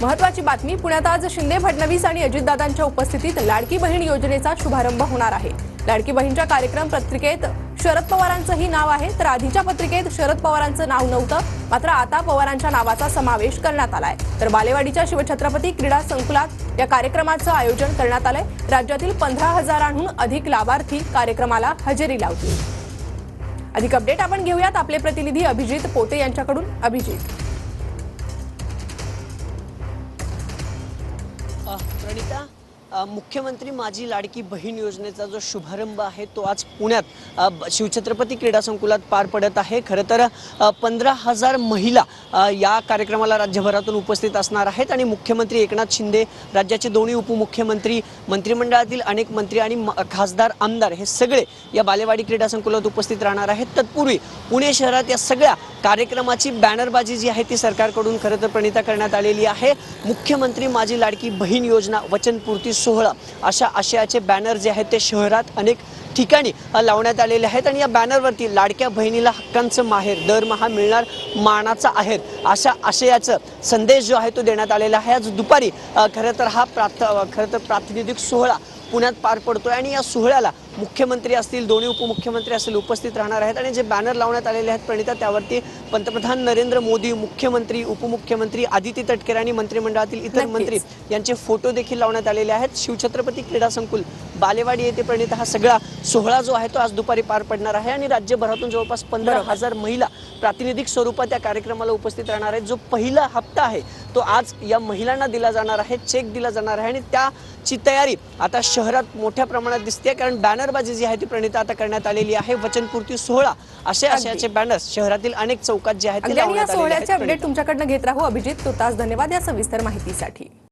महत्त्वाची बातमी, पुण्यात आज शिंदे, फडणवीस आणि अजितदादांच्या उपस्थितीत लाडकी बहीण योजनेचा शुभारंभ होणार आहे। लाडकी बहीणच्या कार्यक्रम पत्रिकेत शरद पवारांचंही नाव आहे, तर आधीच्या पत्रिकेत शरद पवारांचं नाव नव्हतं, मात्र आता पवारांच्या नावाचा समावेश करण्यात आलाय। तर बालेवाडीच्या शिवछत्रपती क्रीडा संकुलात या कार्यक्रमाचं आयोजन करण्यात आलंय। राज्यातील 15,000हून अधिक लाभार्थी कार्यक्रमाला हजेरी लावतील। अधिक अपडेट आपण घेऊयात आपले प्रतिनिधी अभिजित पोते यांच्याकडून। अभिजित, प्रणिता, मुख्यमंत्री माझी लाडकी बहीण योजनेचा जो शुभारंभ आहे तो आज पुण्यात शिवछत्रपती क्रीडा संकुलात पार पडत आहे। खरं तर 15,000 महिला या कार्यक्रमाला राज्यभरातून उपस्थित असणार आहेत आणि मुख्यमंत्री एकनाथ शिंदे, राज्याचे दोन्ही उपमुख्यमंत्री, मंत्रिमंडळातील अनेक मंत्री आणि खासदार, आमदार हे सगळे या बालेवाडी क्रीडा संकुलात उपस्थित राहणार आहेत। तत्पूर्वी पुणे शहरात या सगळ्या कार्यक्रमाची बॅनरबाजी जी आहे ती सरकारकडून खरं तर प्रणिता करण्यात आलेली आहे। मुख्यमंत्री माझी लाडकी बहीण योजना वचनपूर्ती सोहळा अशा आशयाचे बॅनर जे आहेत ते शहरात अनेक ठिकाणी लावण्यात आलेले आहेत आणि या बॅनरवरती लाडक्या बहिणीला हक्कांचं माहेर, दरमहा मिळणार मानाचा आहेर अशा आशयाचा संदेश जो आहे तो देण्यात आलेला आहे। आज दुपारी खरं तर प्रातिनिधिक सोहळा पुण्यात पार पडतोय आणि या सोहळ्याला मुख्यमंत्री असतील, दोन्ही उपमुख्यमंत्री असतील उपस्थित राहणार आहेत आणि जे बॅनर लावण्यात आलेले आहेत प्रणिता त्यावरती पंतप्रधान नरेंद्र मोदी, मुख्यमंत्री, उपमुख्यमंत्री आदिती तटकरे आणि मंत्रिमंडळातील इतर मंत्री यांचे फोटो देखील लावण्यात आलेले आहेत। शिवछत्रपती क्रीडा संकुल बालेवाडी येथे प्रणिता हा सगळा सोहळा जो आहे तो आज दुपारी पार पडणार आहे आणि राज्यभरातून जवळपास 15,000 महिला प्रातिनिधिक स्वरूपात या कार्यक्रमाला उपस्थित राहणार आहेत। जो पहिला हप्ता आहे तो आज या महिलांना दिला जाणार आहे, चेक दिला जाणार आहे आणि त्याची तयारी आता शहरात मोठ्या प्रमाणात दिसते, कारण बॅनरबाजी जी आहे ती प्रणिता आता करण्यात आलेली आहे। वचनपूर्ती सोहळा असे आशयाचे बॅनर्स शहरातील अनेक चौकात जे आहेत ते लावण्यात आलेले आहेत। सोहळ्याचे अपडेट तुमच्याकडनं घेत राहू अभिजित तुर्तास, धन्यवाद या सविस्तर माहितीसाठी।